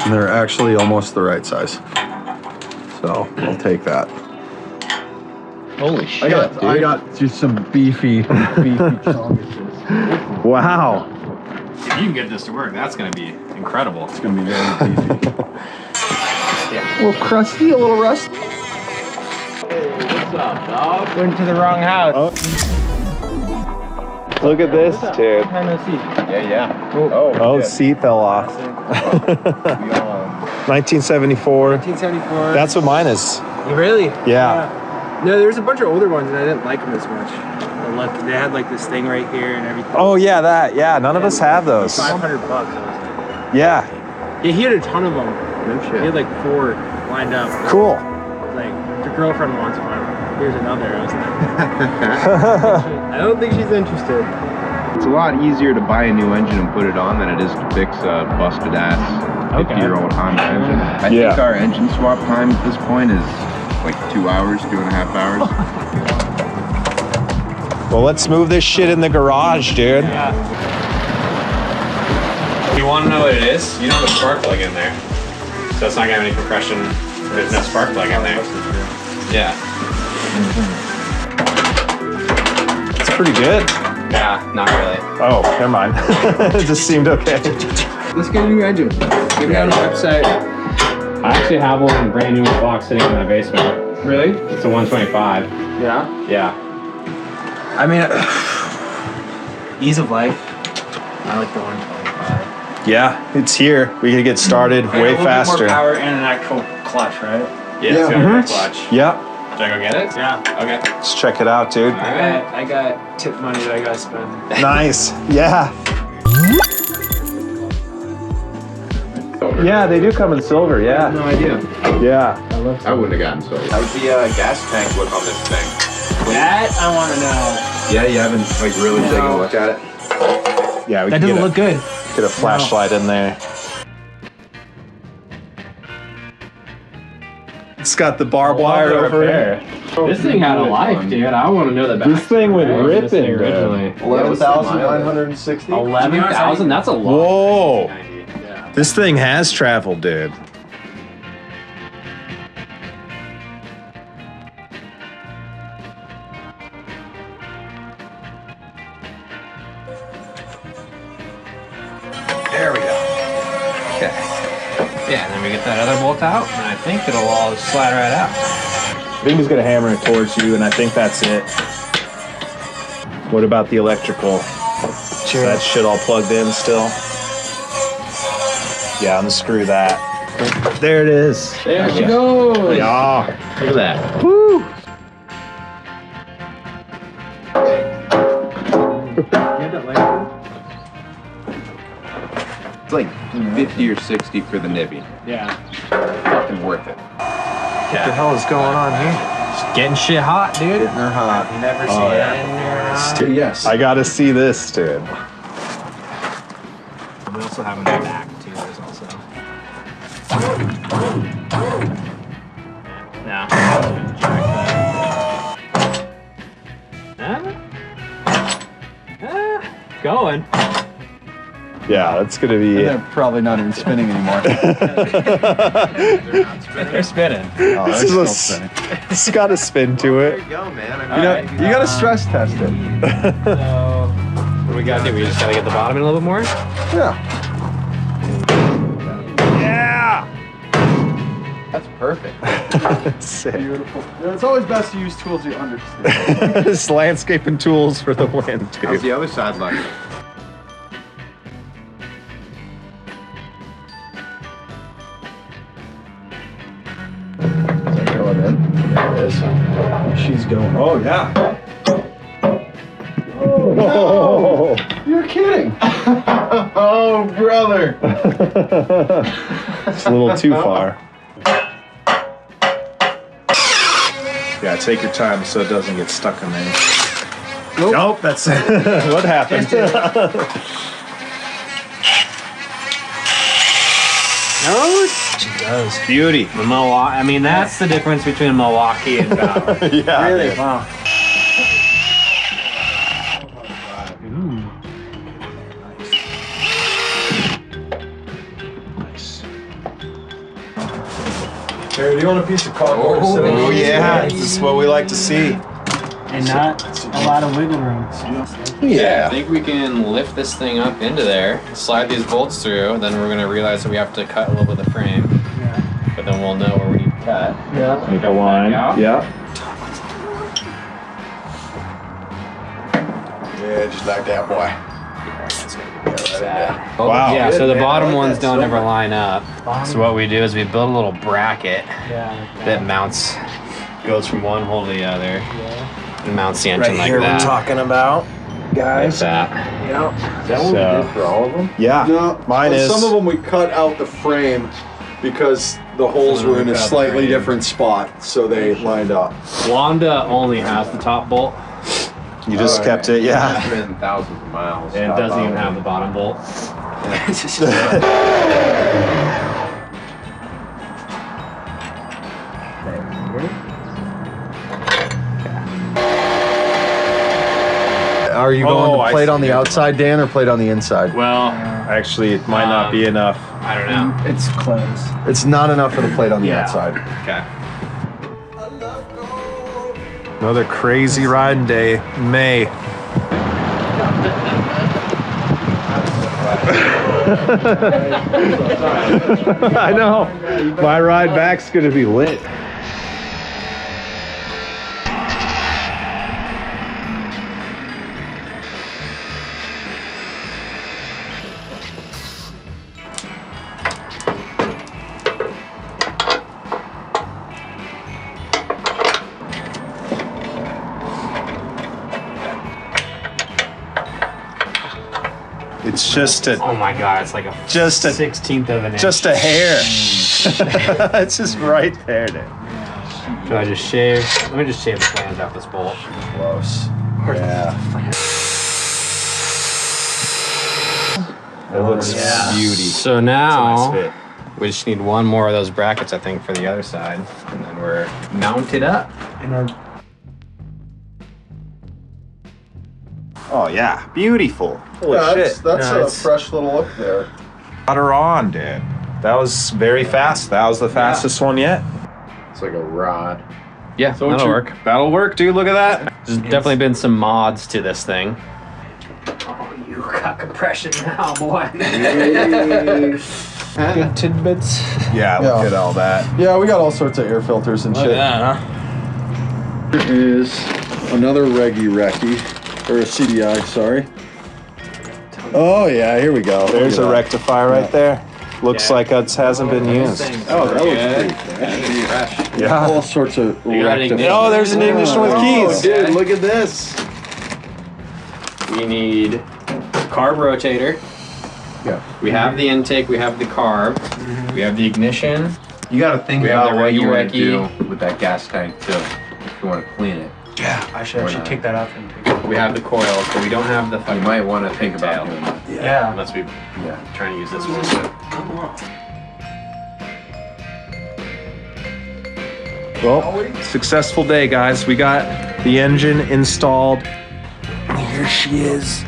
And they're actually almost the right size. So I'll take that. Holy shit, I got just some beefy chonguses. Wow. If you can get this to work, that's gonna be incredible. It's gonna be very beefy. Yeah. A little crusty, a little rusty. Hey, what's up, dog? Went to the wrong house. Oh. Look at this, dude. Yeah. Oh, the seat fell off. 1974. 1974. That's what mine is. Really? Yeah. No, there's a bunch of older ones and I didn't like them as much. They had like this thing right here and everything. Oh yeah, that. Yeah, none of us have those. $500. I was like. Yeah. Yeah, he had a ton of them. No shit. He had like 4 lined up. Cool. Like, your girlfriend wants one. Here's another. I was like, I don't think she's interested. It's a lot easier to buy a new engine and put it on than it is to fix a busted ass 50-year-old Honda engine. I think our engine swap time at this point is like 2 hours, 2.5 hours. Well, let's move this shit in the garage, dude. Yeah. You want to know what it is? You don't have a spark plug in there. So it's not gonna have any compression. There's no spark plug in there. Yeah. It's pretty good. Yeah, not really. Oh, never mind. It just seemed okay. Let's get a new engine. Get it on the website. I actually have one brand new box sitting in my basement. Really? It's a 125. Yeah. Yeah. I mean, ease of life. I like the 125. Yeah, it's here. We can get started way faster. A little bit more power and an actual clutch, right? Yeah, it's got a clutch. Yep. Should I go get it? Yeah. Okay. Let's check it out, dude. I got tip money that I gotta spend. Nice. Yeah. Yeah, they do come in silver. Yeah. No idea. Yeah. I wouldn't have gotten sold. How's the gas tank look on this thing? That I want to know. Yeah, you haven't like really taken a look at it? Yeah, we That can doesn't look good. get a flashlight in there. It's got the barbed wire over it. This thing had a life, dude. I want to know the back. This thing went ripping, originally. 11,960. 11,000? That's a lot. Whoa. Yeah. This thing has traveled, dude. There we go. Okay. Yeah, and then we get that other bolt out, and I think it'll all slide right out. I think he's gonna hammer it towards you, and I think that's it. What about the electrical? Is that shit all plugged in still? Yeah, unscrew that. There it is. There she goes. Yeah. Look at that. Woo! It's like 50 or 60 for the nibby. Yeah. Fucking worth it. What the hell is going on here? Just getting shit hot, dude. Getting her hot. Never seen that in there. Yes. I gotta see this, dude. We also have in the back, too. There's also. Yeah. Going. Yeah, that's gonna be. They're probably not even spinning anymore. They're spinning. Oh, This is a it's got a spin to it. go, man. You gotta stress test it. So, what do we gotta do? We just gotta get the bottom in a little bit more? Yeah. Yeah. That's perfect. Sick. Beautiful. Yeah, it's always best to use tools you understand. This landscaping tools for the win, How's dude. the other side like? She's going. Oh yeah. Oh, You're kidding. Oh, brother. it's a little too far. Yeah, take your time so it doesn't get stuck in there. Nope, that's what happened. No, she does. Beauty. The Milwaukee. I mean, that's the difference between Milwaukee and Valve. Yeah. Really? dude. Wow. Here, do you want a piece of cardboard? Oh yeah, this is what we like to see. And not a lot of wiggle room. I think we can lift this thing up into there, slide these bolts through, then we're gonna realize that we have to cut a little bit of the frame. Yeah. But then we'll know where we need to cut. Yeah. Make a line. out. Yeah. Yeah, just like that, boy. Wow. Yeah, so the bottom I like ones that don't silver. ever line up. So what we do is we build a little bracket Yeah. that mounts, goes from one hole to the other, and mounts the engine Right like here that. we're talking about, Like guys. that. Yeah. Is that what we did for all of them? Yeah. No, mine on is. Some of them we cut out the frame because the holes were in a slightly different spot, so they lined up. Wanda only has the top bolt, You just kept it, yeah. It's been thousands of miles. and it doesn't even have the bottom bolt. Are you Oh, going I to plate see. on the outside, Dan, or plate on the inside? Well, Actually, it might not be enough. I don't know. It's close. It's not enough for the plate on the Yeah. outside. Okay. Another crazy riding day in May. I know. My ride back's gonna be lit. It's just a Oh my god, it's like a Just a- 16th of an inch. just a hair. It's just right there, dude. Do I just shave? Let me just shave the flange off this bolt. Close. Yeah. It looks beauty. So It's a now nice fit. we just need one more of those brackets, I think, for the other side, and then we're mounted up. Oh yeah, beautiful. Holy shit. That's No, a it's- fresh little look there. Got her on, dude. That was very fast. That was the fastest one yet. It's like a rod. Yeah, So what that'll you- work. That'll work, dude. Look at that. There's definitely been some mods to this thing. Oh, you got compression now, boy. Good tidbits. Yeah, look Yeah. at all that. Yeah, we got all sorts of air filters and shit. huh? Here is another Reggie Recce, or a CDI, sorry. Oh yeah, here we go. There's a Look at rectifier right there. Looks Yeah. like it hasn't been used. that. Oh, that looks pretty fresh. Yeah. All sorts of You got ignition. Oh, there's an ignition with keys. Oh, dude, look at this. We need carb rotator. Yeah. We have the intake, we have the carb, we have the ignition. You got to think We have about the what you want Reggie to do with that gas tank too. If you want to clean it, I should actually take that off and take it. We have the coils, but we don't have the you fucking might want to think about tail. doing that. Yeah. Unless we Yeah. trying to use this one. Well, successful day, guys. We got the engine installed. Here she is.